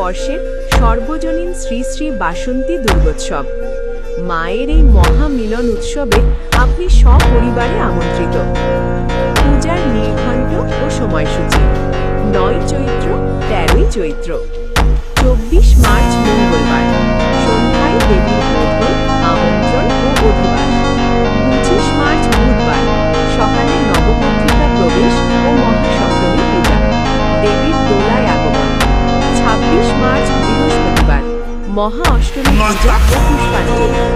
বর্ষের সর্বজনীন শ্রী শ্রী বাসন্তী দুর্গোৎসব। মায়ের এই মহামিলন উৎসবে আপনি সপরিবারে আমন্ত্রিত। পূজার নীলঘণ্ট ও সময়সূচি 9 চৈত্র 13 চৈত্র 24 মার্চ মঙ্গলবার সন্ধ্যায় দেবীর বোধন, আমন্ত্রণ ও অধিবাস। 25 মার্চ বুধবার সকালে নবপত্রিকা প্রবেশ ও মহাসপ্তমী পূজা, দেবীর দোলায় আগমন। 26 মার্চ বৃহস্পতিবার মহা অষ্টমী পূজা ও পুষ্পাঞ্জলি।